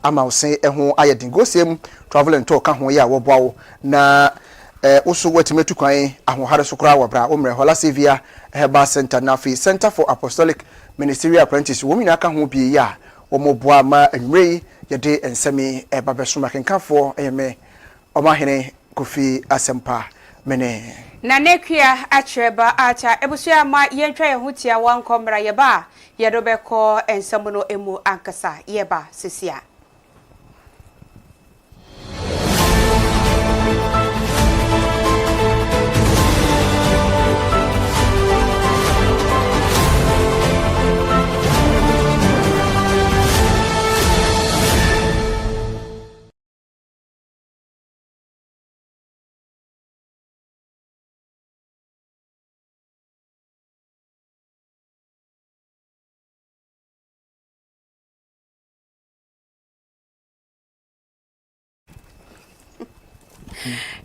ama wo se ho ayedin go sem travel and talk ho ya wo boawo na also wetimetu kwan ahohare sokora wabra omre hola sevia Herbal Center na fi Center for Apostolic Ministerial Apprentice wo mina ka ho bi ya wo moboa ma anwei yede ensemi babesoma kenkafo eyeme omahene Kofi Asempa mene na nekia atreba acha ebusua ma yentwa yehutia wankomra yeba yedobeko ensamuno emu ankasa yeba sisia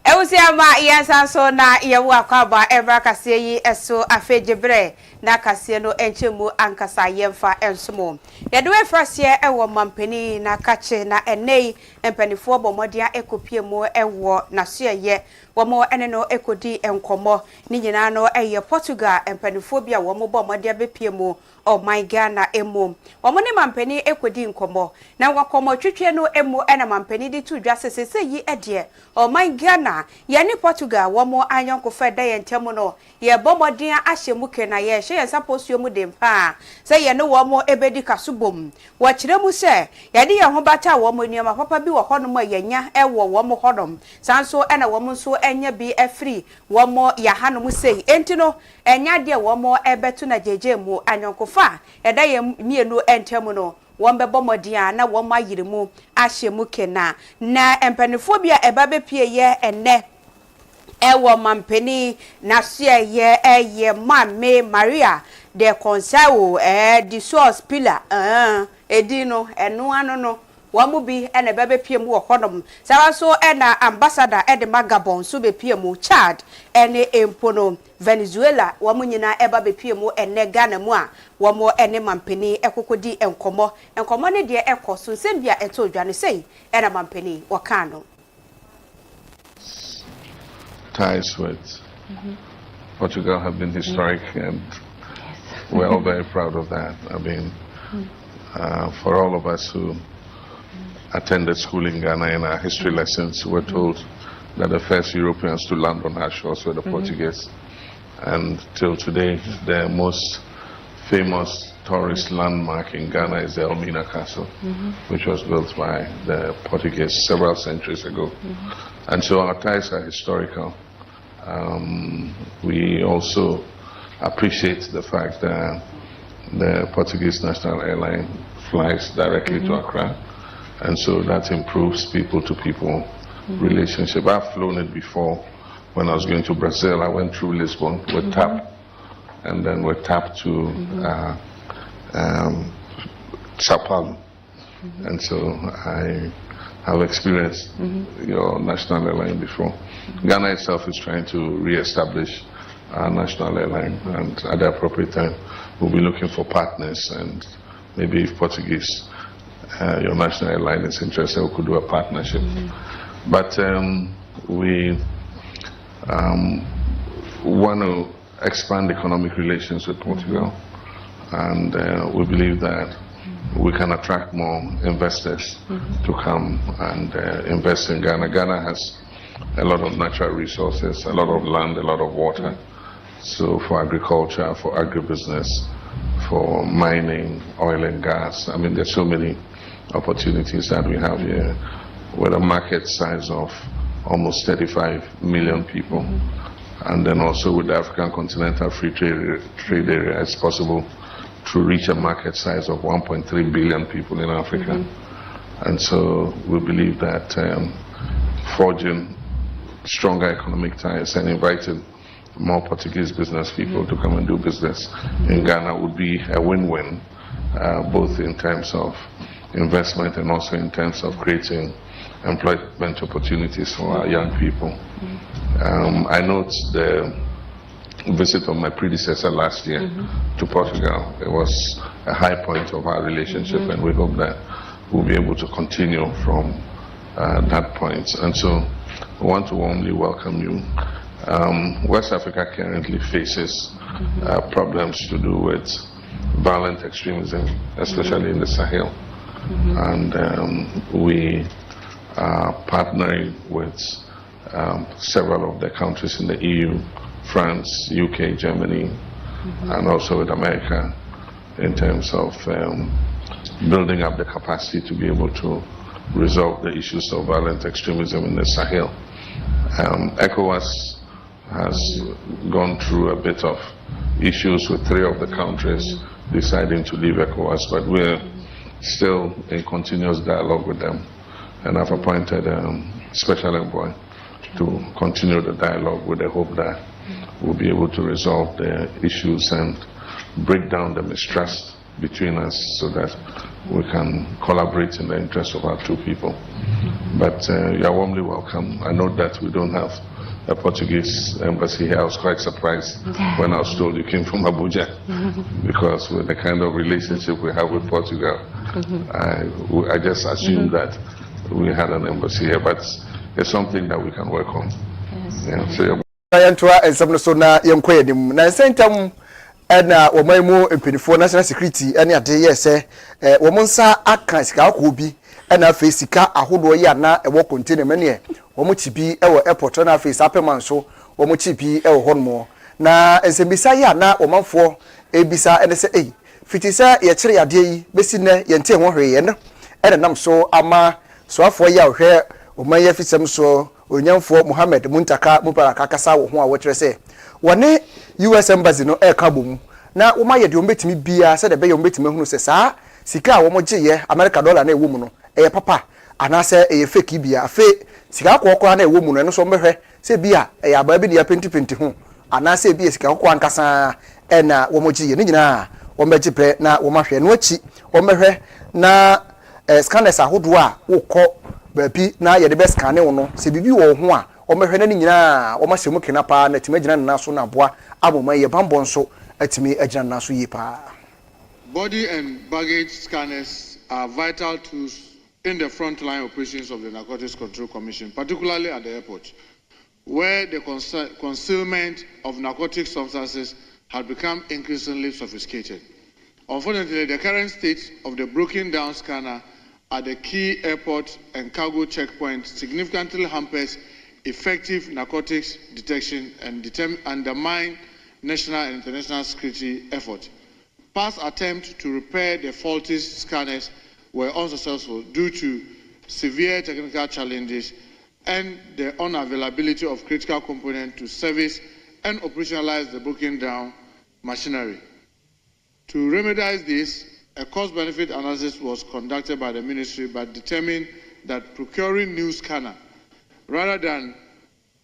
Ewusiama yansa so na yewu akwaba ebra kase yi eso afejebre na kase no enchemu ankasa yemfa ensomo yedo efrase ewo mampani na kache na enei empanifo bomodia ekopie mu ewo na so ye womo ene no ekodi enkomo ni nyina no eye Portugal empanifo bia womo bomodia bepie mu oh my Ghana emu womo ne mampani ekodi nkomo na wakomo twetwe no emu ena mampani di tu dwa sesese yi ede oh my Ghana yani Portugal womo anyonko feda ye ntemu no ye bomodin ahyemu kena ye hye ye saposuo mu dempa se ye no womo ebedi kasubom wo kiremu se ye de ye ho bata womo nioma papa bi wo hono ma yenya ewo womo hodom sanso ena womo so enya bi afri womo ya hanom sei enti no enya de womo ebetu na jejemu anyonko fa ye da ye mienu entemu no wombe bomodia na woma yirimu ahyemu kena na empanifobia ebabepie ye enne ewo mampeni na sie ye eye mame Maria de Consao di source pillar edino enu anu no wamu bi ene bebepie mu wohodom sawaso ena ambassador ede Magabon so bepie mu Chad ene empono Venezuela wamu nyina eba bepie mu ene Ghana mu a wamo ene mampeni ekokodi enkomo ne de ekoso sembia eto dwane sei ena mampeni wakano ties with Portugal have been historic and we're all very proud of that. I mean, for all of us who attended school in Ghana in our history lessons, we're told that the first Europeans to land on our shores were the Portuguese. And till today, the most famous tourist landmark in Ghana is the Elmina Castle, which was built by the Portuguese several centuries ago. And so our ties are historical. We also appreciate the fact that the Portuguese national airline flies directly to Accra, and so that improves people-to-people relationship. I've flown it before. When I was going to Brazil, I went through Lisbon with TAP, and then with TAP to Sao Paulo. And so I have experienced your national airline before. Ghana itself is trying to re-establish our national airline, and at the appropriate time, we'll be looking for partners, and maybe if Portuguese, your national airline is interested, we could do a partnership. But we want to expand economic relations with Portugal, and we believe that we can attract more investors to come and invest in Ghana. Ghana has a lot of natural resources, a lot of land, a lot of water. So for agriculture, for agribusiness, for mining, oil and gas, I mean, there's so many opportunities that we have here with a market size of almost 35 million people. And then also with the African Continental Free Trade Area, it's possible to reach a market size of 1.3 billion people in Africa. And so we believe that forging stronger economic ties and inviting more Portuguese business people to come and do business in Ghana would be a win-win, both in terms of investment and also in terms of creating employment opportunities for our young people. I note the visit of my predecessor last year to Portugal. It was a high point of our relationship, and we hope that we'll be able to continue from that point. And so I want to warmly welcome you. West Africa currently faces problems to do with violent extremism, especially in the Sahel. And we are partnering with several of the countries in the EU, France, UK, Germany, and also with America in terms of building up the capacity to be able to resolve the issues of violent extremism in the Sahel. ECOWAS has gone through a bit of issues with 3 of the countries deciding to leave ECOWAS, but we're still in continuous dialogue with them, and I've appointed a special envoy to continue the dialogue with the hope that we'll be able to resolve the issues and break down the mistrust between us so that we can collaborate in the interest of our 2 people. But you are warmly welcome. I know that we don't have a Portuguese embassy here. I was quite surprised when I was told you came from Abuja, because with the kind of relationship we have with Portugal, I just assumed that we had an embassy here, but it's something that we can work on. Yes. Yeah, so na omaimu empinifo national security ene ade yese womonsa aka sika akobi na fe sika ahodo ya na ewo container mane womo chibi ewo airport na fe sapeman so womo chibi ewo honmo na ensembisa ya na omanfo ebisa ene se fitisa ye kire ade yi besi ne ye nte ho hwe no ene nam so ama so afo ya hwe omaye fisem so onyamfo Mohammed Muntaka Mubaraka kasa wo ho a wo kire se wone US embassy no kabom na wo ma ye de ombetimi bia se de be ye ombetimi hunu se saa sika wo mo gye America dollar na ewo mu no papa anase fake bia afi sika akokora na ewo mu no so mbehwe se bia aba bi ne ya penti ho anase bia sika akokora nkasa na wo mo gye ni nyina wo mbegye pre na wo mahwe no achi wo mbehwe na scanners ahodo a wo kɔ baabi na ye de be scanne wo no se bibi wo ho a omehwe na ni nyina o ma hyemu kena pa na time agina na so na boa aboma ye bambon so atime agina na so yi pa. Body and baggage scanners are vital tools in the frontline operations of the Narcotics Control Commission, particularly at the airport, where the concealment of narcotic substances has become increasingly sophisticated. Unfortunately, the current state of the broken down scanner at the key airport and cargo checkpoints significantly hampers effective narcotics detection and undermine national and international security efforts. Past attempts to repair the faulty scanners were unsuccessful due to severe technical challenges and the unavailability of critical components to service and operationalize the broken down machinery. To remedize this, a cost-benefit analysis was conducted by the ministry, but determined that procuring new scanner rather than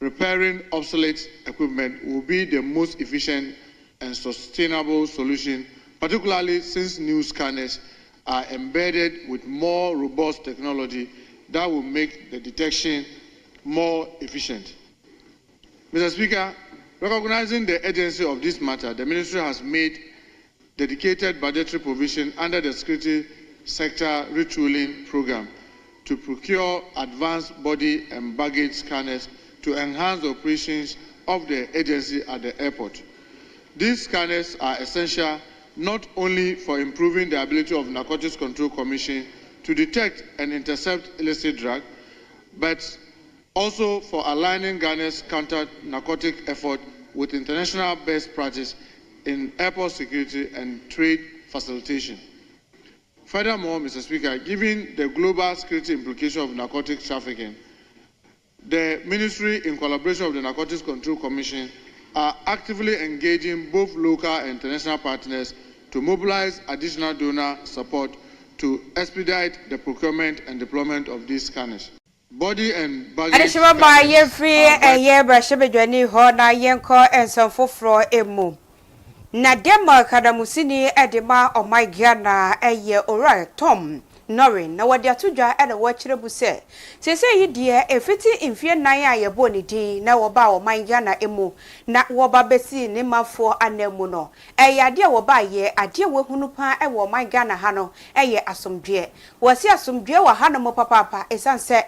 repairing obsolete equipment will be the most efficient and sustainable solution, particularly since new scanners are embedded with more robust technology that will make the detection more efficient. Mr. Speaker, recognizing the urgency of this matter, the ministry has made dedicated budgetary provision under the security sector retooling program to procure advanced body and baggage scanners to enhance the operations of the agency at the airport. These scanners are essential not only for improving the ability of Narcotics Control Commission to detect and intercept illicit drugs, but also for aligning Ghana's counter-narcotic effort with international best practice in airport security and trade facilitation. Furthermore, Mr. Speaker, given the global security implication of narcotics trafficking, the Ministry, in collaboration with the Narcotics Control Commission, are actively engaging both local and international partners to mobilize additional donor support to expedite the procurement and deployment of these scanners. Body and baggage na Denmark Adamusini edema Omaigiana eye ora Tom Norin na wadi atudwa e na wachire bu se sese yi de efiti infie nan a ye bo ne din na wo ba wo man Ghana emu na wo ba besi ne mafo anamu no e ade wo ba ye ade wo hunu pa e wo man Ghana ha no e ye asomdwe wo si asomdwe wo ha no mo papa esanse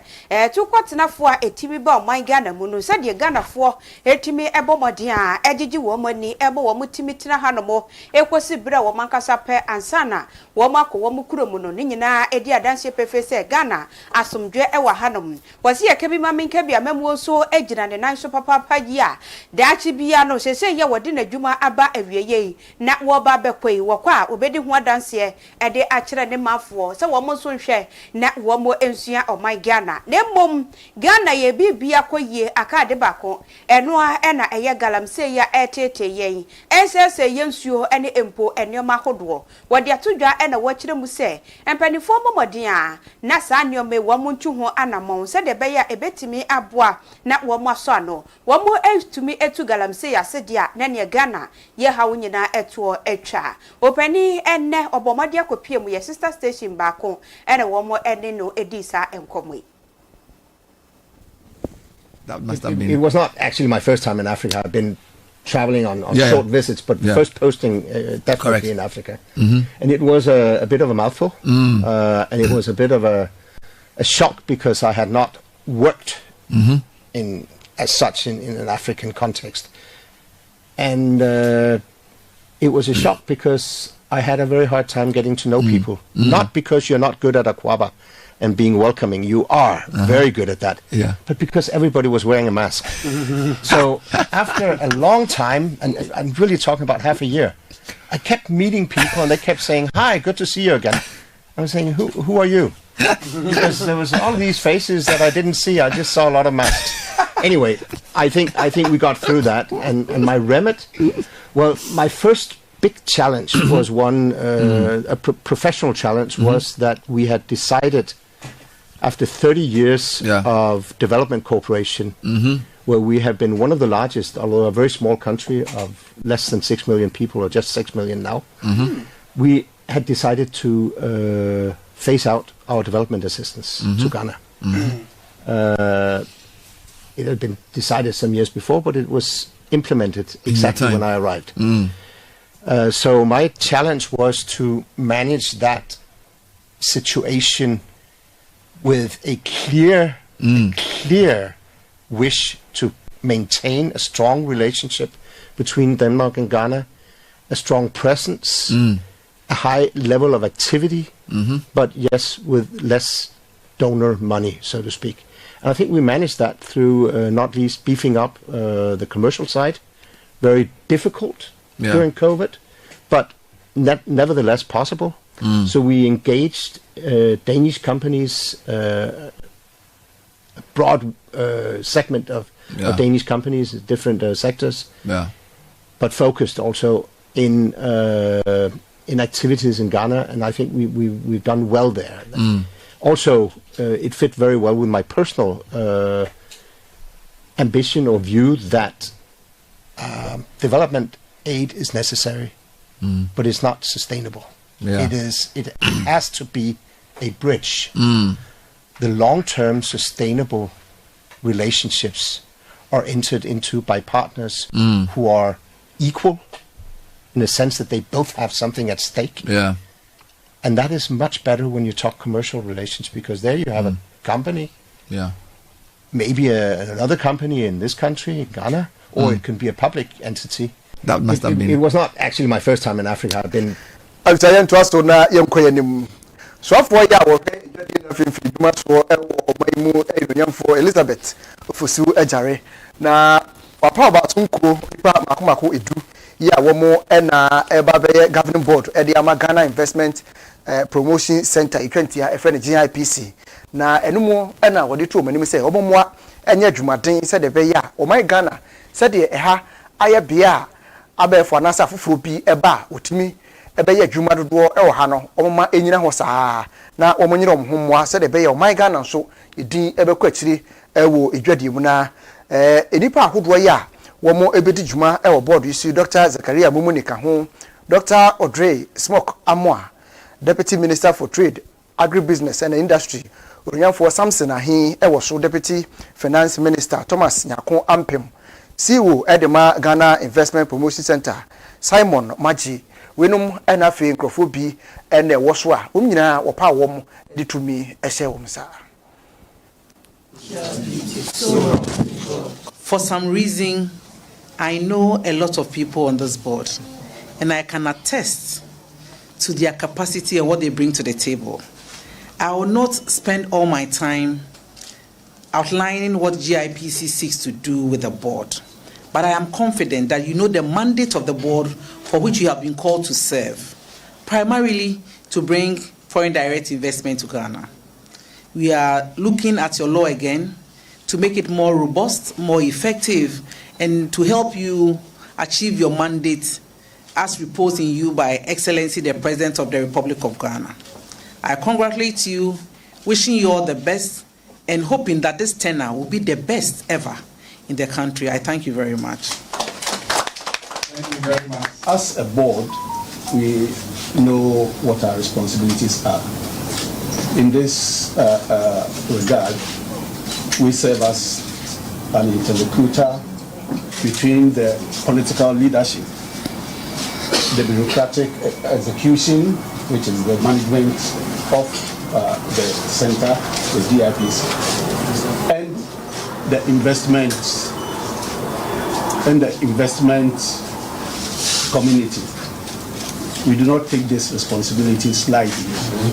tukwotnafo a etimi ba wo man Ghana mu no se de Ghana fo etimi ebo modin a egigi wo mani ebo wo mutimi tina ha no mo ekosi bre wo mankasa pe ansana wo mako wo mukuro mu no nyina edi adanse pefese Ghana asomdwe e wa hanom wasi yake bi maminka bi amamuo so egina ne nan so papa yi a daachi bia no sese ye wodi na dwuma aba awieye na wo ba bekoi wo kwa obedi ho adanse e de akire ne mafo se wo mo so hwe na wo mo ensua oman Ghana ne mom Ghana ye bibia koyie akade bako eno a na eye galamse ya etete yen ensese yensuo ene empo enoma hodo wodi atudwa na wachire mu se empanifo momodin a na sa nyome wo mo ntu ho anamon se de beya ebetimi aboa na wo mo aso ano wo mo etumi etu galamse ya sedia na ne Ghana ye hawo nyina eto etwa opani enne obomode akopie mu ye sister station baako ene wo mo ene no edisa enkomwe. That must have been. It was not actually my first time in Africa. I've been traveling on short visits, but first posting definitely in Africa. And it was a bit of a mouthful, and it was a bit of a shock because I had not worked in as such in an African context. And it was a shock because I had a very hard time getting to know people. Not because you're not good at Akwaba and being welcoming. You are very good at that. But because everybody was wearing a mask. So after a long time, and I'm really talking about half a year, I kept meeting people and they kept saying, "Hi, good to see you again." I was saying, who are you? Because there was all these faces that I didn't see. I just saw a lot of masks. Anyway, I think we got through that. And my remit, well, my first big challenge was one, a professional challenge was that we had decided after 30 years of development cooperation, where we have been one of the largest, although a very small country of less than 6 million people, or just 6 million now, we had decided to phase out our development assistance to Ghana. It had been decided some years before, but it was implemented exactly when I arrived. So my challenge was to manage that situation with a clear wish to maintain a strong relationship between Denmark and Ghana, a strong presence, a high level of activity, but yes, with less donor money, so to speak. And I think we managed that through not least beefing up the commercial side, very difficult during COVID, but nevertheless possible. So we engaged Danish companies, a broad segment of Danish companies, different sectors, but focused also in activities in Ghana, and I think we've done well there. Also, it fit very well with my personal ambition or view that development aid is necessary, but it's not sustainable. It has to be a bridge. The long-term sustainable relationships are entered into by partners who are equal in the sense that they both have something at stake. And that is much better when you talk commercial relations, because there you have a company, maybe another company in this country, in Ghana, or it can be a public entity. That must have been. It was not actually my first time in Africa. I've been. I'm saying to us na yemkoyenim. So for ya wo na finfi duma so omayimu enyamfo Elizabeth ofosu ejare na papa ba tunko ipa makomako edu ya wo mo na eba be governing board e de ama Ghana Investment Promotion Center ikwentia efre ne GIPC na enumo na wo de to manim se obomoa enye adwumaden se de be ya o my Ghana se de eha aye bia abefo anasa foforo bi eba otimi ebe ye adwuma dodo e ha no omma enyina ho saa na omonyire omhommoa se de be ya o my Ghana so edin ebe kwatiri ewo edwade mu na enipa ahodo ya wo mo ebedi dwuma e wo board isi Dr. Zakaria Mumunika ho Dr. Audrey Smoke Amoa Deputy Minister for Trade agribusiness and industry Oriyanfo Samson Ahin ewo so Deputy Finance Minister Thomas Nyako Ampem CEO Edema Ghana Investment Promotion Center Simon Maji wenum enafe nkrofo bi ene wo so a nyina wo pa wo de tumi ehye wo msa. For some reason, I know a lot of people on this board, and I can attest to their capacity and what they bring to the table. I will not spend all my time outlining what GIPC seeks to do with the board, but I am confident that you know the mandate of the board for which you have been called to serve, primarily to bring foreign direct investment to Ghana. We are looking at your law again to make it more robust, more effective, and to help you achieve your mandate as reposed in you by Excellency the President of the Republic of Ghana. I congratulate you, wishing you all the best, and hoping that this tenure will be the best ever in the country. I thank you very much. Thank you very much. As a board, we know what our responsibilities are. In this regard, we serve as an interlocutor between the political leadership, the bureaucratic execution, which is the management of the center, the GIPC, and the investment community. We do not take this responsibility lightly. We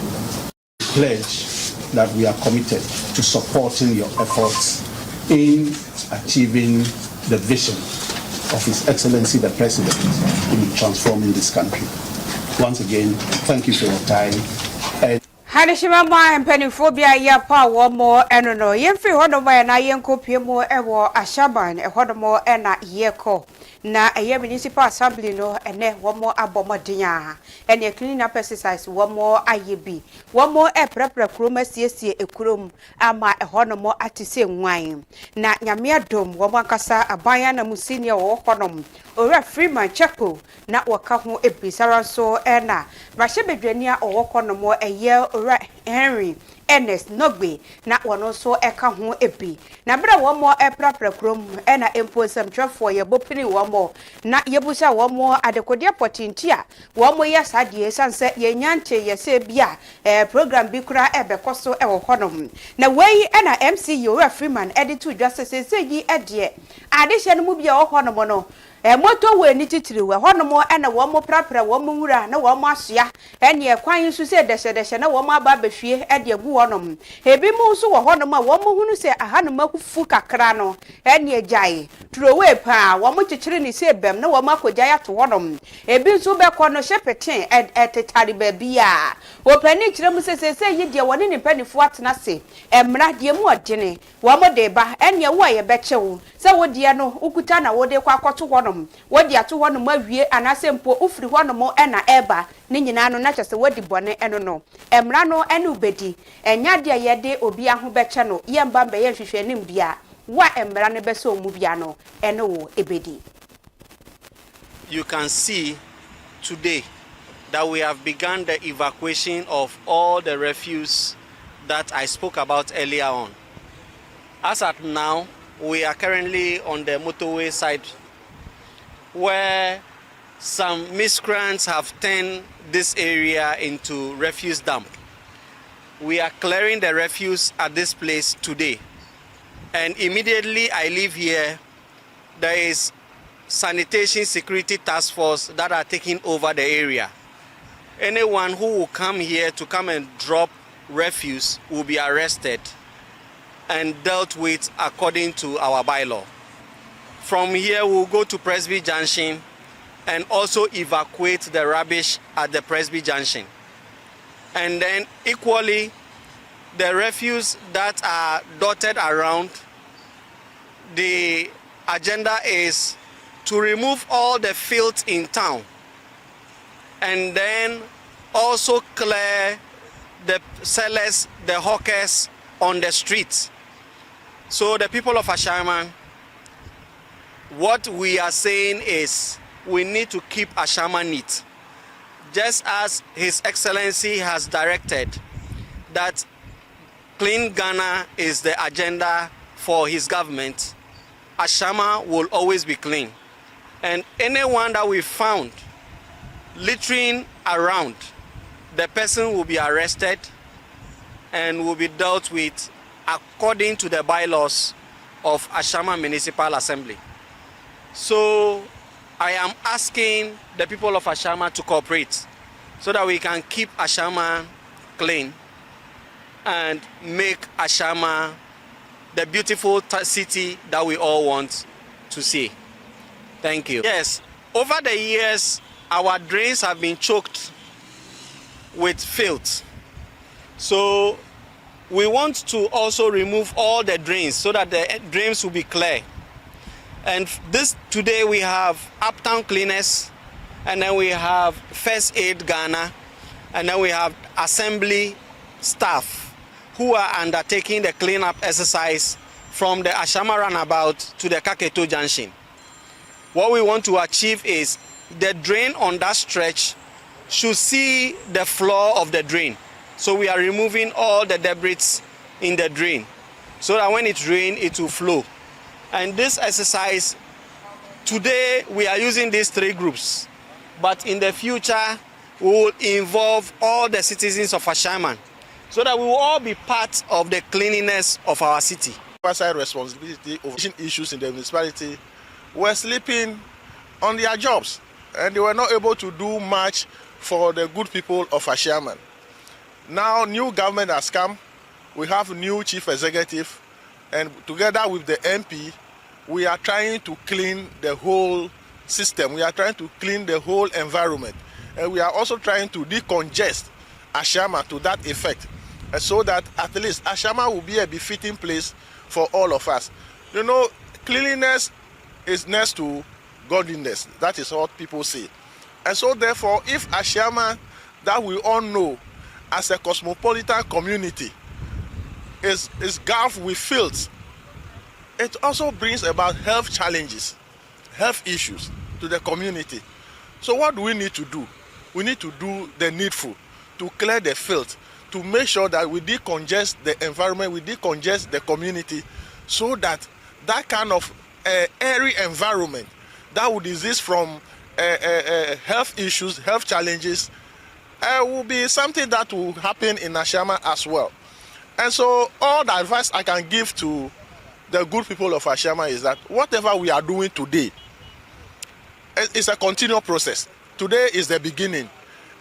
pledge that we are committed to supporting your efforts in achieving the vision of His Excellency the President in transforming this country. Once again, thank you for your time. Hadishima ma penifobia ya pa wo mo eno no yemfi hodo ma na yenkopie mo ewo Ashaban hodo mo na yeko na eye municipal assembly no ene wo mo abomodenya ene clean up exercise wo mo ayebi wo mo prepare kroma siesie ekurom ama hodo mo atise nwan na nyame adom wo mo akasa abanya na musinia wo honom ora Freeman Cheko na waka ho ebisara so na mahye bedwania owokono mo eye ora Henry Ernest Nogbe na wono so eka ho ebi na bra wo mo prapra krom na emposam twefo ye bopini wo mo na yebusa wo mo adekode potinti a wo mo ye sadie sanse ye nyanche ye se bia program bi kura ebekoso wo honom na wei na MC ora Freeman editor justice se yi ede adehye no mu bia wo honom no moto we ni titiri we honom na wo mo prapra wo mo wura na wo mo asoa ene kwan su se deshe na wo mo aba behwie ede agu wonom ebi mu so wo honom a wo mo hunu se ahanom akufu kakra no ene agyae turowe pa wo mo kyekyere ni se bem na wo mo akogya ya to wonom ebi nso be kɔ no hyepeten etetare ba bia wo pani kyerɛ mu se yi de woni ni panifo atena se emra de mu odene wo mo de ba ene wo ye bekyew se wo de no ukuta na wo de kwa akɔto wonom wodi ato hono mawie anase mpo ufiri hono mo na eba ni nyina no na kyese wodi bone eno no emra no ene ubedi enya de yede obi aho beche no yemba mbe ye hwehwe nim bia wa emra ne beso mu bia no ene wo ebedi. You can see today that we have begun the evacuation of all the refuse that I spoke about earlier on. As at now, we are currently on the motorway side where some miscreants have turned this area into refuse dump. We are clearing the refuse at this place today. And immediately I leave here, there is sanitation security task force that are taking over the area. Anyone who will come here to come and drop refuse will be arrested and dealt with according to our bylaw. From here, we'll go to Presby Junction and also evacuate the rubbish at the Presby Junction. And then equally, the refuse that are dotted around, the agenda is to remove all the filth in town and then also clear the sellers, the hawkers on the streets. So the people of Ashaman, what we are saying is we need to keep Ashama neat. Just as His Excellency has directed that Clean Ghana is the agenda for his government, Ashama will always be clean. And anyone that we found littering around, the person will be arrested and will be dealt with according to the bylaws of Ashama Municipal Assembly. So I am asking the people of Ashama to cooperate so that we can keep Ashama clean and make Ashama the beautiful city that we all want to see. Thank you. Yes, over the years, our drains have been choked with filth. So we want to also remove all the drains so that the drains will be clear. And today we have Uptown Cleaners, and then we have First Aid Ghana, and then we have assembly staff who are undertaking the cleanup exercise from the Ashama Runabout to the Kaketo Junction. What we want to achieve is the drain on that stretch should see the floor of the drain. So we are removing all the debris in the drain so that when it rains, it will flow. And this exercise, today we are using these 3 groups, but in the future we will involve all the citizens of Ashaiman so that we will all be part of the cleanliness of our city. Oversight responsibility of issues in the municipality were sleeping on their jobs, and they were not able to do much for the good people of Ashaiman. Now new government has come, we have new chief executive, and together with the MP, we are trying to clean the whole system. We are trying to clean the whole environment. And we are also trying to decongest Ashama to that effect, so that at least Ashama will be a befitting place for all of us. You know, cleanliness is next to godliness. That is what people say. And so therefore, if Ashama, that we all know as a cosmopolitan community, is gulfed with filth, it also brings about health challenges, health issues to the community. So what do we need to do? We need to do the needful to clear the filth, to make sure that we decongest the environment, we decongest the community, so that that kind of airy environment that would exist from health issues, health challenges, will be something that will happen in Ashama as well. And so all the advice I can give to the good people of Ashama is that whatever we are doing today is a continual process. Today is the beginning,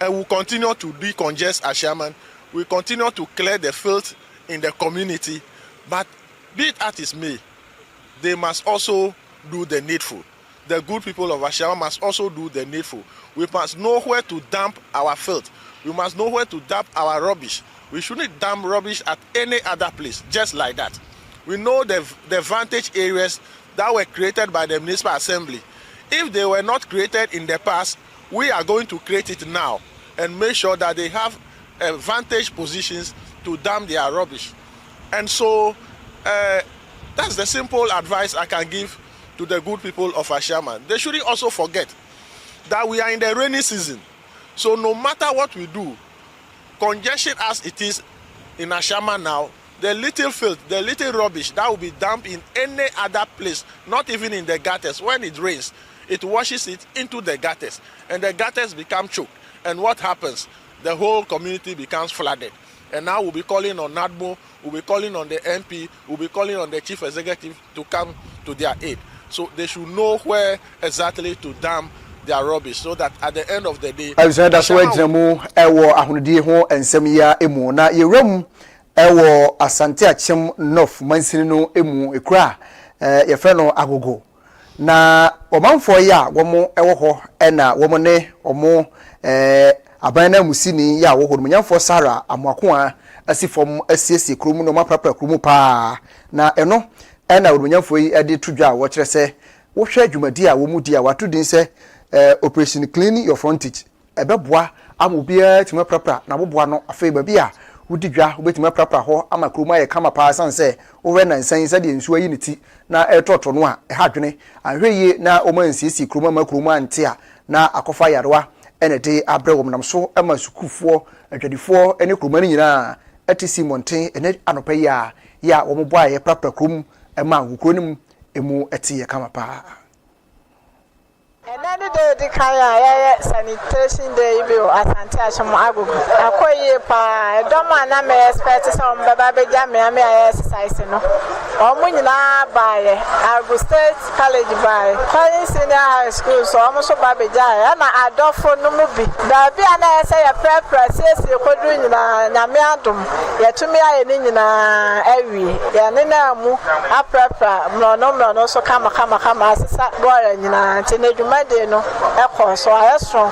and we'll continue to decongest Ashama. We continue to clear the filth in the community, but be it as it may, they must also do the needful. The good people of Ashama must also do the needful. We must know where to dump our filth. We must know where to dump our rubbish. We shouldn't dump rubbish at any other place, just like that. We know the vantage areas that were created by the municipal assembly. If they were not created in the past, we are going to create it now and make sure that they have vantage positions to dump their rubbish. And so that's the simple advice I can give to the good people of Ashama. They shouldn't also forget that we are in the rainy season. So no matter what we do, congestion as it is in Ashama now, the little filth, the little rubbish that will be dumped in any other place, not even in the gutters. When it rains, it washes it into the gutters, and the gutters become choked. And what happens? The whole community becomes flooded. And now we'll be calling on NADMO, we'll be calling on the MP, we'll be calling on the chief executive to come to their aid. So they should know where exactly to dump their rubbish, so that at the end of the day, I said that's why Jamu ewo ahunidi ho ensem ya emu na yewram ewo Asante Achem North mansini no emu ekura ye frɛ no Agogo na omanfo ya womo ewo ho na womo ne omo aban na musini ya wo ho munyamfo Sara Amoako a asifom asiesie kromu no maprapra kromu pa na eno na munyamfo yi ede tudwa wo kyerɛ sɛ wo hwɛ adwumadi a wo mu di a wato din sɛ operation clean your frontage ebeboa amobia tima prapra na boboa no afei ba bia wudi dwa obetima prapra ho ama kroma ye kama pa san se wo na nsan se de nsuo yi niti na etoto no a ha dwene ahweye na o man sisi kroma ma kroma ante a na akofa yarewa ene de abre wom nam so ama sukufo adwadifo ene kroma ni nyina etisi monten ene anopa ya wo mo boa ye prapra krom ema ngukronim emu etiye kama pa. Another day, the Kaya sanitation day, bill as Antiasham Agu. Akoye pa, don't man, I may expect some baby jammy, I may exercise. No, or when you by Agu State College by Collins Senior High School, so almost a baby jay, and I don't for no movie. Baby, and I say a prayer process, you could do in Namiadum, yet to me, I in every, Yanina Mu, a prayer, no, so come, as a boy, and teenage. De no e so I strong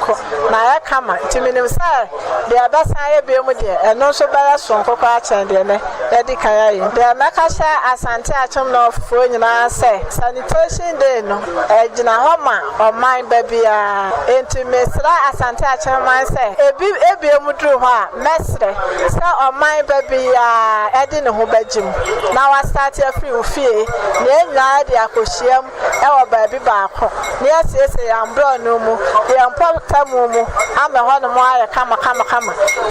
na e kama timinim say de abasa be mu de e no so bala strong ko kwa chen de ne e di kaya yi de meka sha asante achom no fo nyina say sanitation day no e gina ho ma o man ba bia entimesra asante achom man say ebi mu dru ho a mesre say o man ba bia e di ne ho bajim na wa start e free ufie ne nya de akoshiam e wo ba bi ba ko ne say ambro no mu e importa mu ame ho no mo aye kama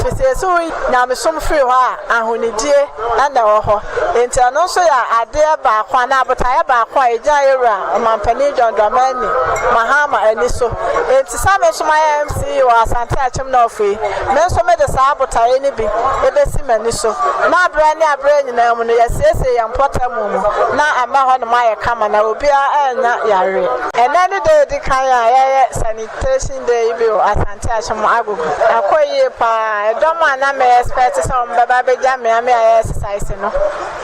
fise so na me som free ho a ahonidie na wo ho enti ano so ya ade ba kwa na abota ba kwa eja yura mampani John Dramani mahama ani so enti same so my MC wa asante achim na ofi me so me de sa abota ni bi ebesi mani so na abra ni abra nyina mu no yesese ya importa mu na ama ho no mo aye kama na obi a anya yare enani de Kaya sanitation day bill asante achim agu akoye pa don't man na me expect some baby jammy I may exercise no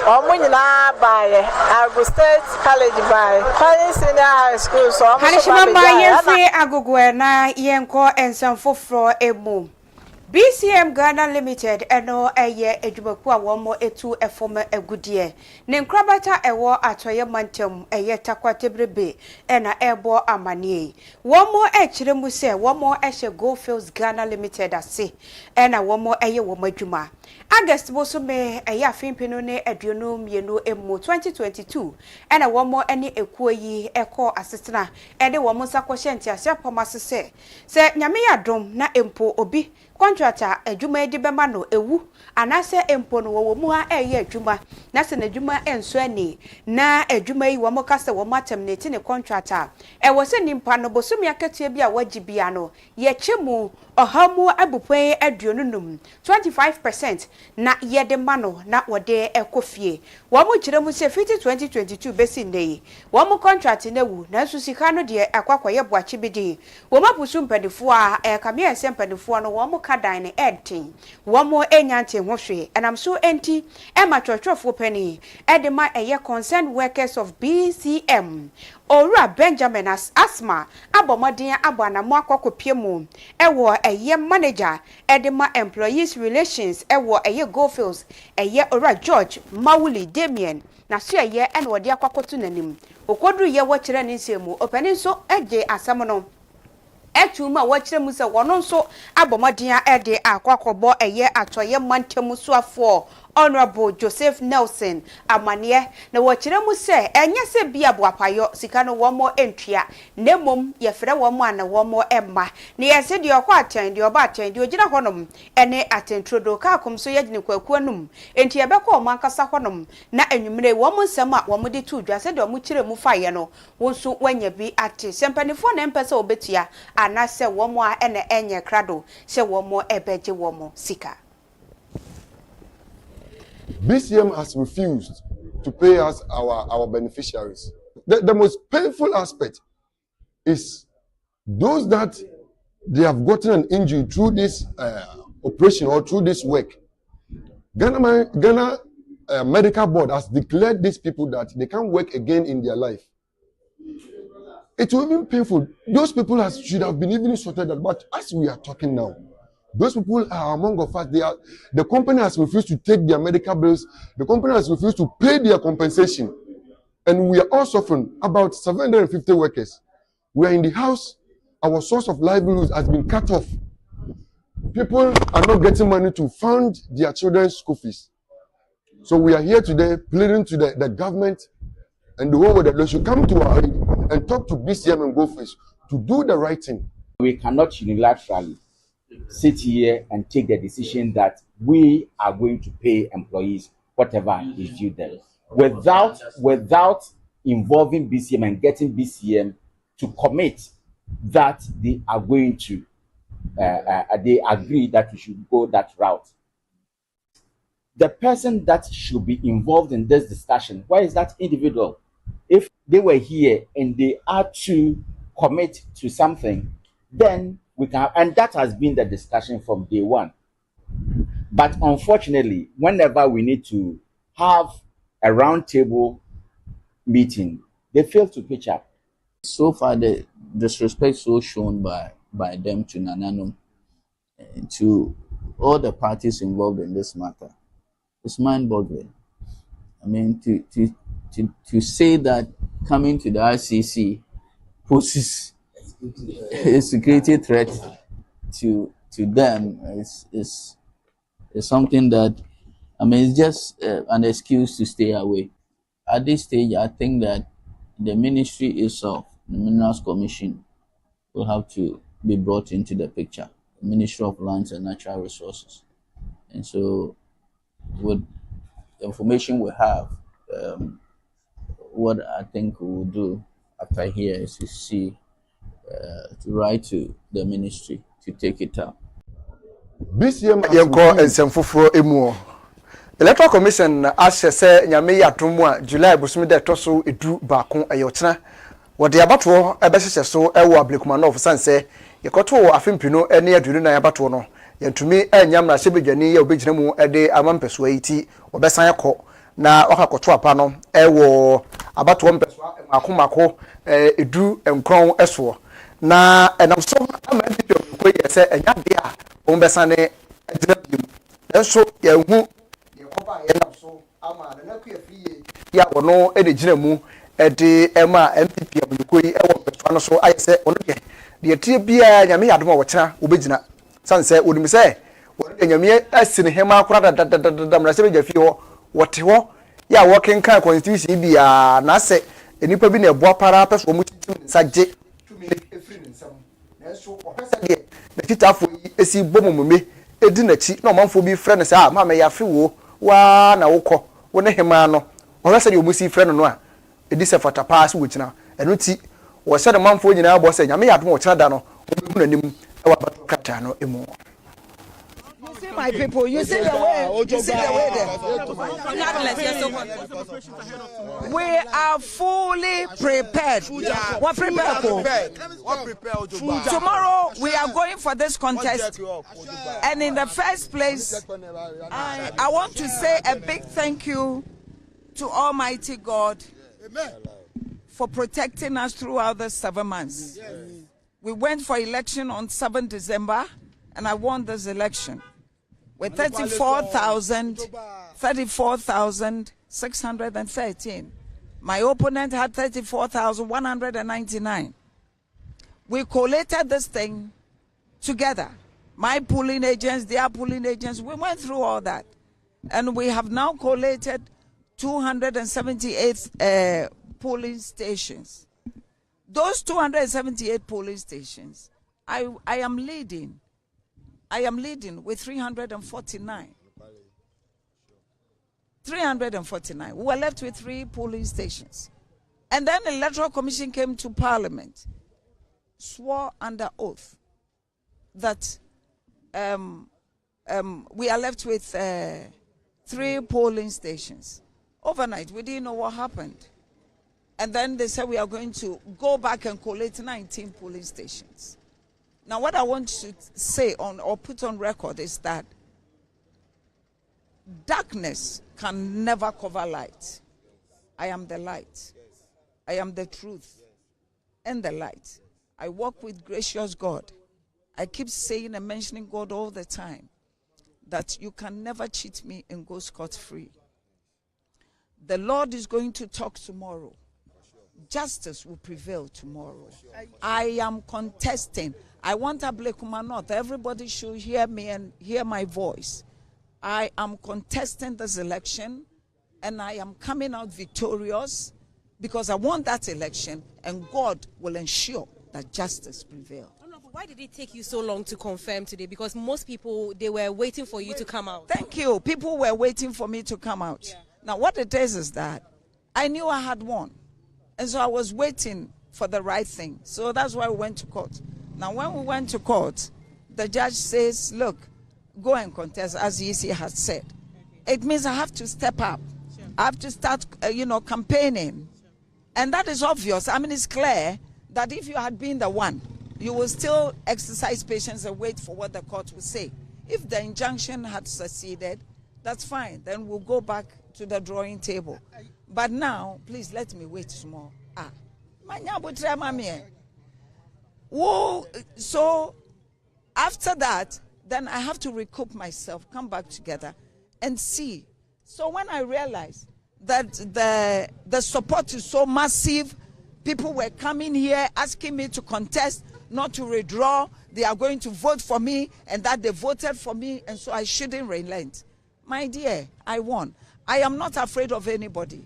omo nyina by Agu State College by Collins Senior High School so Hanishimamba yenfe agugwe na yenko ensanfofro emu BCM Ghana Limited eno eye edwumaku a womo etu efom agudie ne nkrabata ewo atoye mantem eye takwatebrebe ena ebo amanie womo ekiremu se womo ehye Goldfields Ghana Limited ase ena womo eye womo adwuma August boso me eye afimpino ne aduonum yenu emu 2022 ena womo ene ekuo yi eko asesena ede womo sakwohye ntiase apomase se nyame yadom na empo obi contractor adwuma edi bema no ewu anase empo no wo mu ha eye adwuma na se na adwuma enso ani na adwuma yi wo mokase wo matem ne ti ne contractor e wo se nimpa no bosumi akatua bi a wagibia no ye chemu ohamu abupen aduonunum 25% na ye de mano na wode ekofie wo mu kire mu se 2022 besi nei wo mu contract na wu na so sika no de akwakoye boache bidi wo mapusu mpadifo a kamia sempadifo no wo mu kadan ne edin wo mu enyante hwohwe enam so enti e ma twotwofo pani e de ma eye concerned workers of BCM Ora Benjamin asma abomodin abanamo akokopie mu ewo eye manager edema employees relations ewo eye Goldfields eye Ora George Mawuli Damien na so eye ene wode akwakoto nanim okodu ye wo kire ne nsemu opani so eje asam no etuma wo kire mu se wono nso abomodin ede akwakobo eye atoye mantemu so afo Honorable Joseph Nelson amanie na wachire mu se enye se bia boapayo sika no womo entria nemom ye frɛ womo ana womo emma ne yese de okwa atan de oba atan de ogina honom ene atentrodo ka akom so yegine kwakuanum enti ebekɔ omo ankasa honom na anwumre womo nsɛm a womo de tu dwa se de omo kire mu faye no wonso wanya bi ate sempanifo na empese obetua ana se womo a ene enye krado se womo ebeje womo sika. BCM has refused to pay us our beneficiaries. The most painful aspect is those that they have gotten an injury through this operation or through this work. Ghana Medical Board has declared these people that they can't work again in their life. It will be painful. Those people should have been even sorted out, but as we are talking now, those people are among us. The company has refused to take their medical bills. The company has refused to pay their compensation. And we are all suffering. About 750 workers. We are in the house. Our source of livelihood has been cut off. People are not getting money to fund their children's school fees. So we are here today pleading to the government and the whole world that they should come to our aid and talk to BCM and Goldfields to do the right thing. We cannot unilaterally sit here and take the decision that we are going to pay employees whatever is due them without involving BCM and getting BCM to commit that they are going to they agree that we should go that route. The person that should be involved in this discussion, where is that individual? If they were here and they are to commit to something, then we can, and that has been the discussion from day one. But unfortunately, whenever we need to have a roundtable meeting, they fail to pitch up. So far, the disrespect so shown by them to Nananum, to all the parties involved in this matter, it's mind-boggling. I mean, to say that coming to the RCC poses a security threat to them is something that, I mean, it's just an excuse to stay away. At this stage, I think that the ministry itself, the Minerals Commission, will have to be brought into the picture. The Ministry of Lands and Natural Resources. And so, with the information we have, what I think we will do after here is to see, to write to the ministry to take it up. BCM yenko ensemfoforo emu Electoral Commission ashe se nyame yatom a July busumi de toso edu baako ayotena wode abato ebehye so ewo ablekuma no sanse yekoto afimpino ene aduru na abato no yentumi enyamra sebedwani ya obegyina mu ede amampeso ayiti obesan yakọ na okakoto apa no ewo abato mpeso akomako edu enkron eso na enam so ama video ko yese enya de a ombesane adina bim enso ye hu ye koba ye nam so ama na ku afie ya wono ede gina mu ede ema MPP abulukoi ewo mpeso no so ayese ono de tie bia nyame yadoma wo kyena obegyina sanse onim se wode nyame asine hema akora da mra se beja fie ho wote ho ya working kan constitution bia na se enipa bi na eboa para peso mu titim nsaje tumi efiri nsam na so opesa de na titafo yi esi bomomume edi na chi na omanfo bi frɛ ne se ma me ya fe wo wa na wokɔ wo ne hema no opesa de omusi frɛ no no a edi se fata pass wo kyina eno ti wo se de manfo nyina abo se nyame yadom wo kyina da no obehu nanim e wa bato kata no emu. You see my people, you see the way, you see the way there. We are fully prepared. What prepared for? Tomorrow we are going for this contest. And in the first place, I want to say a big thank you to Almighty God for protecting us throughout the 7 months. We went for election on 7 December, and I won this election with 34,613. My opponent had 34,199. We collated this thing together. My polling agents, their polling agents, we went through all that. And we have now collated 278 polling stations. Those 278 polling stations, I am leading. I am leading with 349. 349. We were left with 3 polling stations. And then the Electoral Commission came to Parliament, swore under oath that we are left with 3 polling stations. Overnight, we didn't know what happened. And then they said we are going to go back and collate 19 polling stations. Now, what I want to say on or put on record is that darkness can never cover light. I am the light. I am the truth and the light. I walk with gracious God. I keep saying and mentioning God all the time, that you can never cheat me and go scot-free. The Lord is going to talk tomorrow. Justice will prevail tomorrow. I am contesting. I want Ablekuma North. Everybody should hear me and hear my voice. I am contesting this election, and I am coming out victorious because I want that election, and God will ensure that justice prevails. Why did it take you so long to confirm today? Because most people, they were waiting for you to come out. Thank you. People were waiting for me to come out. Yeah. Now, what it is that I knew I had won. And so I was waiting for the right thing. So that's why we went to court. Now, when we went to court, the judge says, look, go and contest, as EC has said. It means I have to step up. Sure. I have to start, campaigning. Sure. And that is obvious. I mean, it's clear that if you had been the one, you will still exercise patience and wait for what the court will say. If the injunction had succeeded, that's fine. Then we'll go back to the drawing table. But now, please let me wait small. So after that, then I have to recoup myself, come back together and see. So when I realized that the support is so massive, people were coming here asking me to contest, not to withdraw. They are going to vote for me, and that they voted for me, and so I shouldn't relent. My dear, I won. I am not afraid of anybody.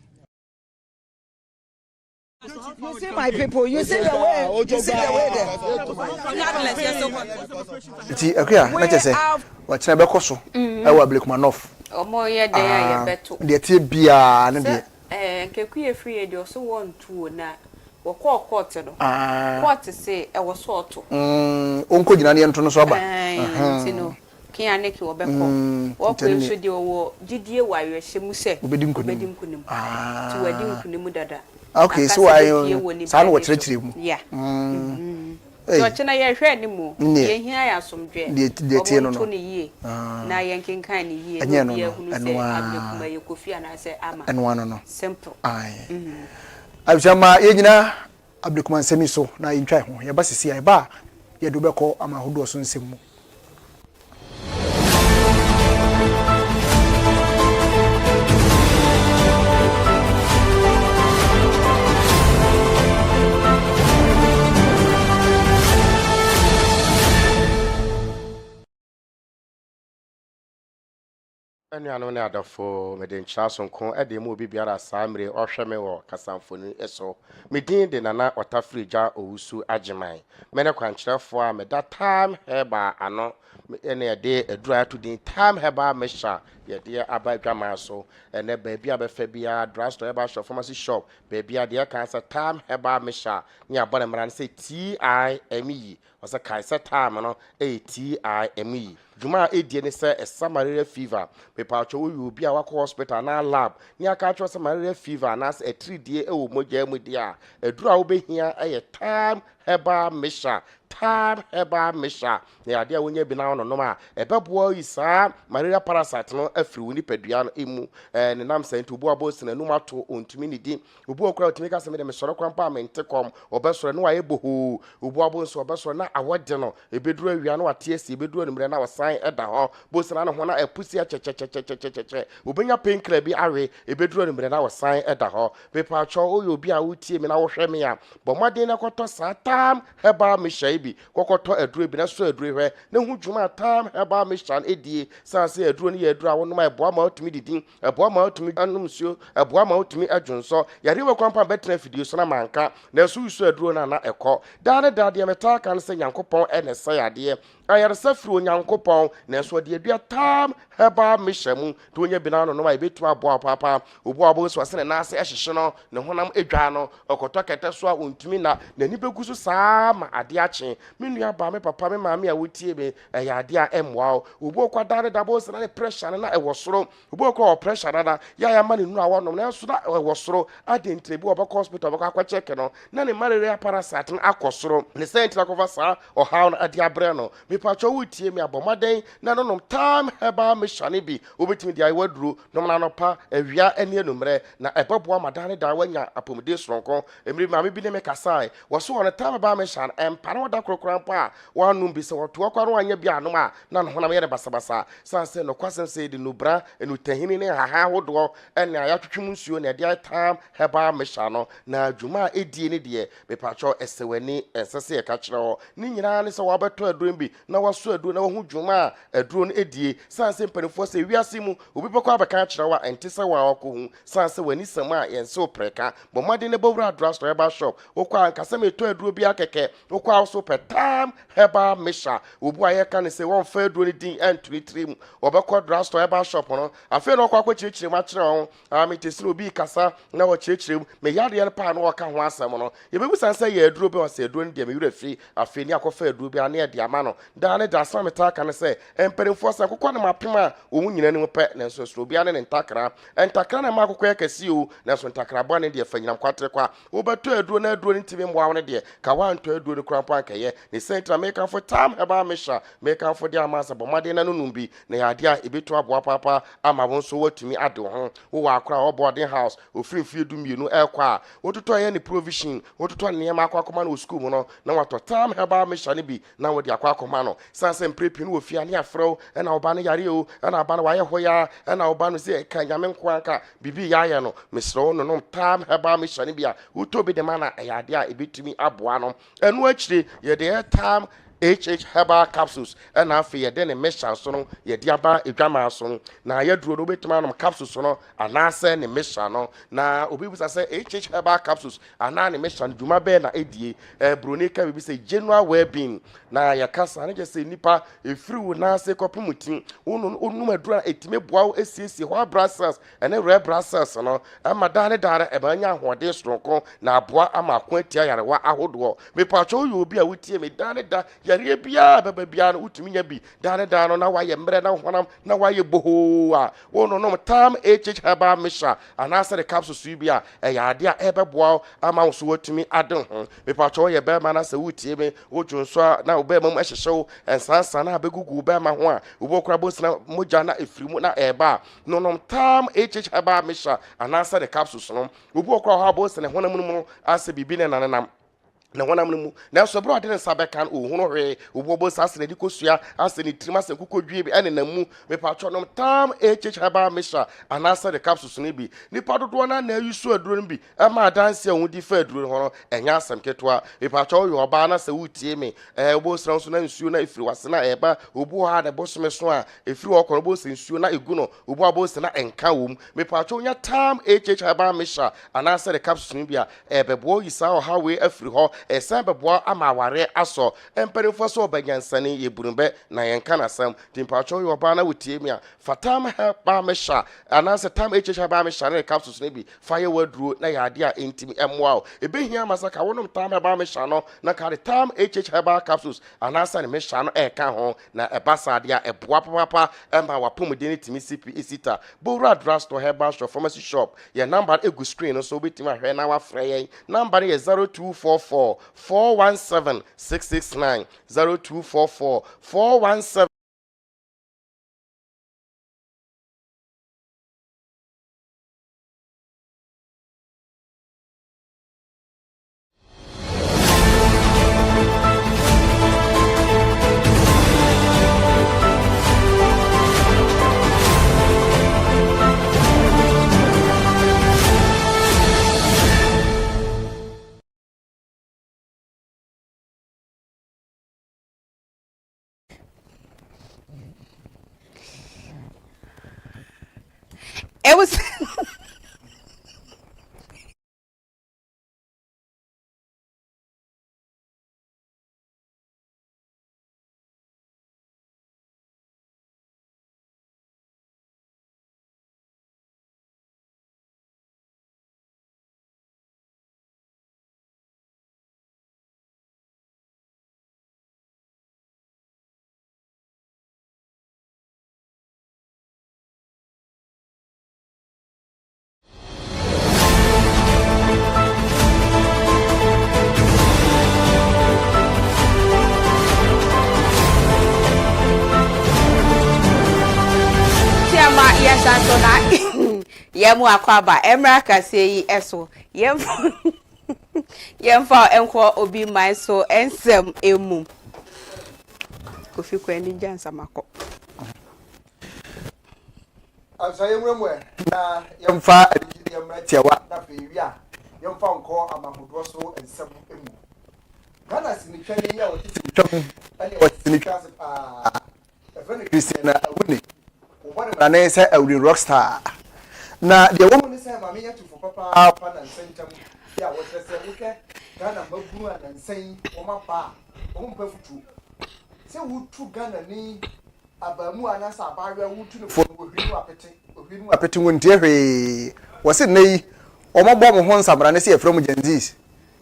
You see my people, you see the way, you see the way there. What's never cost? I will break my off. The tea beer and the Kekuye free, they also want to na. Court say I was sort to. Uncle Janani and Tonosoba. Can make you a beco. What should you Didier wire Shemuse? Bedim Kunim. To wedding Kunimudada. Okay, so I saw what retrieve. Yeah. So China, you're anymore. Here I have some dread. The 20 years. Now, yanking kind of year. And you could feel and I say, and one simple. Aye. Abjama Egina Abdukman Semiso, na in try home. Your bus is here bar. You do call Amahudo soon simu. Any anone adafo me den chaso nko e de mu obi biara samre ohwe me wo kasamfoni eso me din de nana otafrija owusu agiman me ne kwankyerefo a me that time heba ano ene de adura to din time heba me sha ye de abadwama so ene ba bia be fa bia drugstore eba shop pharmacy shop ba bia de kan sa time heba me sha ni abone mran say TIME was a kaisa time no TIME Juma edie ne se malaria fever me pa cho wi obi a wako hospital na lab ni aka cho malaria fever na se 3 die e wo mogya mu dia adura wo behia e time heba mesha time heba mesha ne ade a wonya bi na no no ma ebebo isa malaria parasite no afiri woni padua no emu ne nam se ntu bo abosi na numa to ontumi ni di obu okura otumi ka se me de me soro kwampa mente kom obesoro ne wa eboho obu abonso obesoro na awode no ebeduru awia no wate esi ebeduru nimre na wasan eda ho bosina no ho na epusi chechechechecheche obenya painkiller bi awe ebeduru nimre na wasan eda ho pepa cho oyo bi a wutie me na wo hwe me ya bo maden na koto sa tam heba me shaibi kokoto aduru bi na so aduru hwe ne hu dwuma tam heba me shan edie sanse aduru ne aduru a wono ma ebo ama otumi didin ebo ama otumi anum suo ebo ama otumi adwonso yare we kwampa betra fidie so na manka na so usu aduru na ekọ dane dade meta kan se Nyankopon ene se yade ayar safiri Onyankopon na so de adua tam heba mehyamu to onya bina no no ma betu abo papa obo abo so ase na ase ehyehye no ne honam edwa no okoto kete so a ontumi na ni begusu saa ma ade ache menua ba me papa me maame a wotie be ya ade a emwa obo kwa dare dabo se na ne pressure na ewo soro obo kwa pressure na ya ma ne nu a wonom na so na ewo soro ade ntrebi obo hospital obo kwa check no na ne malaria parasite na akosoro ne sent na cover saa o how na ade abre no me pacho wotie me abomaden na no nom time heba me shane bi obetimi dia waduro nom na no pa awia ane enumre na ebeboa madane da wanya apomde soronko emri maame bi ne me kasai wo so on time ba me shan empare woda krokran pa wanum bi se woto akwa no anya bi anom a na no honam yere basabasa sanse no kwasem se de nubra enu tahini ne haha hodo ene ayatwetwum nsuo na de time heba me shano na adwuma edie ne de me pacho esewani ensese e ka kire ho ni nyina ne se wo abeto aduro bi na waso aduro na wo hu dwuma aduro no edie sanse mpanimfoɔ sɛ wiase mu obi bɛkɔ abɛka kyerɛ wa ɛnte sɛ wa ɔkɔ hu san sɛ w'ani sɛm a yɛnse wo prɛka bɔ mmɔden ne bɛwura drugstore herbal shop wokɔ ankasa ma ɛtɔ aduro bi akɛkɛ wokɔ a so pɛ tam herbal mixture obu a yɛka ne sɛ wɔmfa aduro no din ɛntoni tirim wɔbɛkɔ drugstore herbal shop no afei na ɔkɔ akɔkyerɛkyerɛ mu akyerɛ wɔn metesiri obi kasa na wɔkyerɛkyerɛ mu meyadeɛ no paa na wɔka ho asɛm no yɛbɛbusan sɛ yɛ aduro bi ɔsɛ aduro no deɛ mewura firi afei ne akɔfa aduro bi a ne yɛde ama no daa ne da asɛm metaa ka ne sɛ mpanimfoɔ sɛ akokɔ ne mapem a wɔn nyina ne mu pɛ nanso soro obiara ne ntakra na ma akokɔ yɛ kɛse o nanso ntakrabɔ ne deɛ fa nyinam kwatere kwa wobɛtɔ aduro na aduro no ntimi mmoa wo no deɛ ka wantɔ aduro no kora mpo ankɛyɛ ne sɛntra mekamfo tam herbal mixture mekamfo de ama sɛ bɔmmɔden na no nom bi na yɛadeɛ a ɛbɛtu aboa paapa ama wo nso watumi ade wo ho wowɔ akora boarding house ofirifie du mmienu ɛkɔ a wototɔ yɛ ne provision wototɔ nneɛma akɔ akɔma no wɔ school mu no na watɔ tam herbal mixture no bi na wode akɔ akɔma no san sɛ mprɛpie no wɔ fie ne afrɛw ɛna woba no yare o ɛna aba no wayɛ hɔ ya ɛna woba no sɛ ɛka nyame nko anka biribi yɛayɛ no mesrɛ wo nonom tam herbal mixture no bi a wotɔ bi de ma na ɛyɛ adeɛ a ɛbɛtumi aboa no ɛno akyire yɛde yɛ tam HH herbal capsules and after you then a mixture so ye diaba edwama so na ye duro no betuma no capsules so no anase ne mixture no na obi bisa say HH herbal capsules ana ne mixture dwuma be na edie broni ka bi say general well-being na ya kasa na je say nipa efiri wo na se kopomutin onu madura etime boa wo esiesie ho brasses ene red brasses no amada ne dare e ba nya hode soronko na aboa ama ko atia yarewa ahodo me pa cho yo obi a wutie me dane da yare bia baba bia no utumi nya bi dane da no na waye mbre na honam na waye boho a wono no tam HH herbal mixture anasa the capsules su bia e ya ade a ebeboa ama so watumi aden ho me pa cho ye be ma na se wutie me wodwonso na obe mam ehyehyew ensansa na begugu be ma ho a obokura bosina moja na efirimu na eba no no tam HH herbal mixture anasa the capsules no obokura ho abosina honam no ase bibi ne nanam na wana mu na so bro ade nsa kan ohunu hwe obobo sasene di kosua asene trima se kokodwie bi ene namu me patro nom tam HH herbal mixture anasa the capsules no bi ni padodo na na yusu aduro no bi ama danse a wudi fa aduro ho no enya asem ketwa me patro yo oba na se wutie me obo sran so na nsuo na efiri wase na eba obo ha na bosome so a efiri okoro bo se nsuo na egu no obo abo se na enka wom me patro nya tam HH herbal mixture anasa the capsules no bi a ebebo yisa o ha we afiri ho esa beboa ama aware aso emperefo so obanyansane yeburumbe na yenka nasam timpacho yo ba na wutie mi a fatam herbal mixture anase tam HH herbal mixture na capsules ne bi fire waduro na yade a entimi emwa o ebehia masaka wonom tam herbal mixture no na kare tam HH herbal capsules anase ne mixture no eka ho na ebasade a eboa papa emba wapomde ne timi CP isita bowra drugstore herbal shop pharmacy shop ye number egu screen so betimi ahwe na wafrɛ yen number ye 0244 417 669 0244 417. It was yemu akwaba emra kaseyi eso yemfa enko obi man so ensem emu kofi kwani jansa mako asa yemremwe na yemfa yemra tiawa na fewia yemfa nko amahodo so ensem emu Ghana sinitwani ya wotiti twam ani wotiti twase efene Christian awuni na ne say awuri rockstar na the woman say ma me yatu for papa na sentam ya wo say wuke Ghana mabunu anansan o ma ba o mpa futu se wutu Ghana ni abamu anasa abawe wutu ne fo no ohwinu apete wontie hwe wo se nei o ma bo mo ho nsamra ne se efrem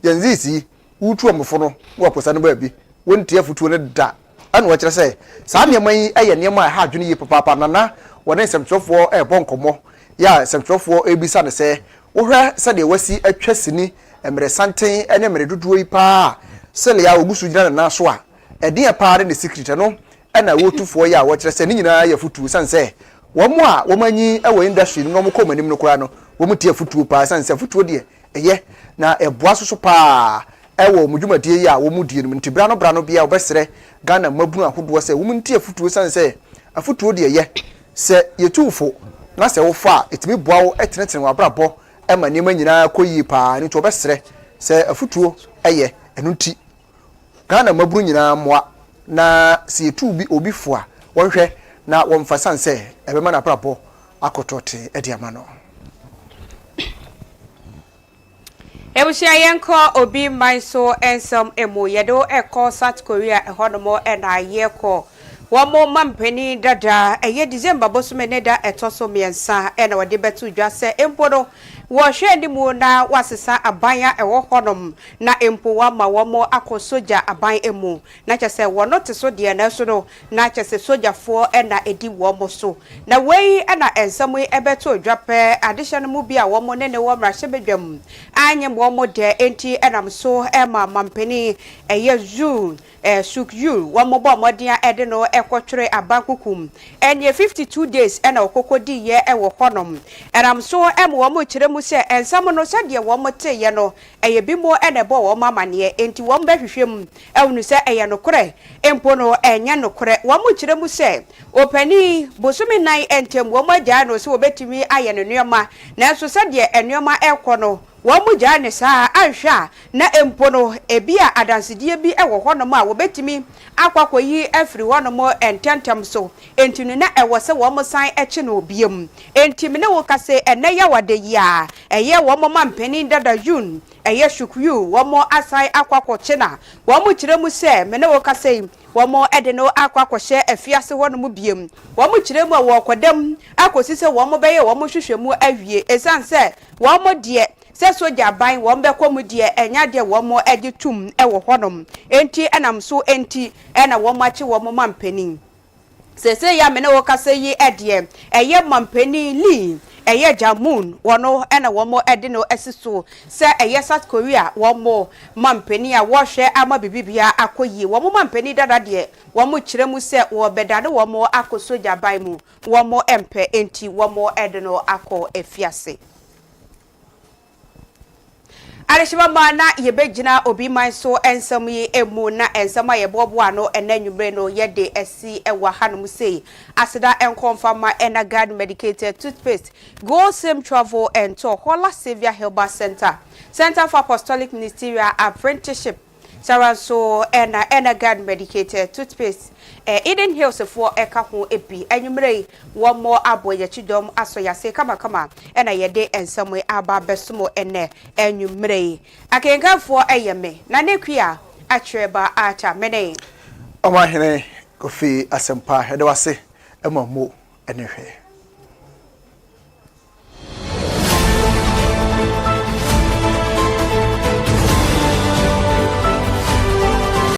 genzis wutu omfo no wo posa no ba bi wontie futu ne da ana wo kire se saa nneema yi eye nneema ha adwene yi papa nana wone semtrofo bonkomo ya semtrofo ebisa ne se wo hwe se de wasi atwa sini emre santen ene emre dodoo yi pa sele ya ogusu gina na so a ede ya pa ne secret no ena wotufo ya wo kire se ni nyina ya futu sanse wo mo a wo manyi ewo industry no mo komanim no kura no wo mo tie futu pa sanse futu de eye na eboa so pa ewo mudwumadie ya wo mu die no ntibra no bia obesere Ghana mabunu ahodo se wo mu ntie futu sanse afutu de eye se yetufo na se wo fa etimi boa wo etenetene wa brabo ema nima nyina koyi pa ni to obesere se afutuo eye enu nti Ghana maburu nyina moa na se yetu bi obi fo a wonhwe na womfa sanse ebema na brabo akotote edi amano Ebushia yenko obi maiso ensam emu yedo eko South Korea ehonomo ena yeko wamo mampeni dada eye December bosumene da etoso miensa ena wade betu dwase empodo wo hwe ndimu na wasesa abanya ewo honom na empo wa ma wamo akosoja aban emu na kyese wono te so de na so no na kyese sojafo ena edi womo so na wei ena ensamu ebetu dwape addition mu bia womo ne wo mrahye bedwam anyem womo de enti enam so ema mampeni eye June sukyu womo bo modia ede no ekotwere abakukum enye 52 days ena okokodi ye ewo honom enam so ema womo kyeremu se ensam no se de womo te ye no eye bimo ena bo womo amane enti womo behwehwem ewunu se eye no kore empo no enya no kore womo kyeremu se opani bosumi nan entem womo agya no se obetimi aye no nuoma na so se de enuoma ekono wamu jane saa anhwa na empo no ebia adansedie bi ewo honom a wobetimi akwakoyi afri honom ententem so entinu na ewo se wo san eche no obiem entimi ne wo kase ene ya wade ya eye wo mampeni dada June eye shukyu wo asai akwakoche na wo kiremu se me ne wo kase wo ede no akwakɔhye afiase honom biem wo kiremu a wo kodam akosise wo beye wo hwehwemu awie esanse wo de se soja ban won be komu die enya de wo mo edi tum ewo honom enti enam so enti ena wo machi wo mo mampeni se ya me ne wo kase yi ede eye mampeni li eye jamun wono ena wo mo edi no esiso se eye South Korea wo mo mampeni a wo hwe ama bibibia akoyi wo mo mampeni dada de wo mo kiremu se wo bedade wo mo akosoja ban mu wo mo empe enti wo mo edi no akọ efiase Alishima mana yebejina obi manso ensam yi emu na ensama yebobo ano enanwumre no yede esi ewa hanum sei asida enkonfama enagad medicated toothpaste go same travel and to Hola Savior Herbal Center for Apostolic Ministerial Apprenticeship Saranso enagad medicated toothpaste Eden Hills for eka ho ebi enwumre wo mo aboye chidom asoyase kama ena yede ensamwe aba besumo ene enwumre akenkafo eyeme na nekua atweba acha mene Omahene Kofi Asempa hedewase emamo enehwe